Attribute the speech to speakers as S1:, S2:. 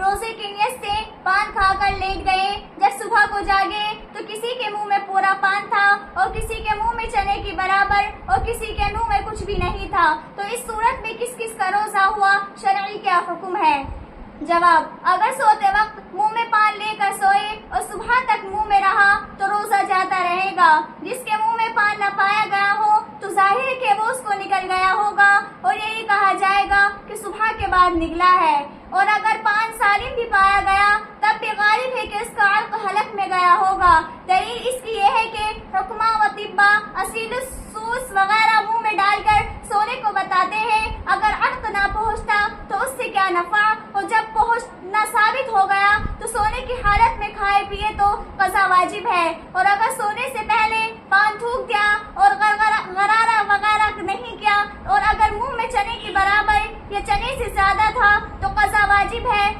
S1: روزے کی نیت سے پان کھا کر لیٹ گئے، جب صبح کو جاگے تو کسی کے منہ میں پورا پان تھا اور کسی کے منہ میں چنے کی برابر اور کسی کے منہ میں کچھ بھی نہیں تھا، تو اس صورت میں کس کس کا روزہ ہوا؟ شرعی کیا حکم ہے؟ جواب: اگر سوتے وقت منہ میں پان لے کر سوئے اور صبح تک منہ میں رہا تو روزہ جاتا رہے گا۔ جس کے منہ میں پان نہ پایا گیا ہو تو ظاہر ہے کہ وہ اس کو نکل گیا ہوگا اور یہی کہا جائے گا کہ صبح کے بعد نکلا ہے، اور اگر پان سالم بھی پایا گیا تب بھی غالب ہے کہ اس کا علق حلق میں گیا ہوگا۔ دلیل اس کی یہ ہے کہ حکمہ و طبہ اصیل السوس وغیرہ منہ میں ڈال کر سونے کو بتاتے ہیں، اگر علق نہ پہنچتا تو اس سے کیا نفع، اور جب پہنچنا ثابت ہو گیا تو سونے کی حالت میں کھائے پیے تو قضا واجب ہے، اور اگر سونے سے پہلے پان تھوک دیا اور غرارہ وغیرہ نہیں کیا اور اگر منہ میں چنے کی برابر یا چنے سے زیادہ تھا تو قضا واجب ہے۔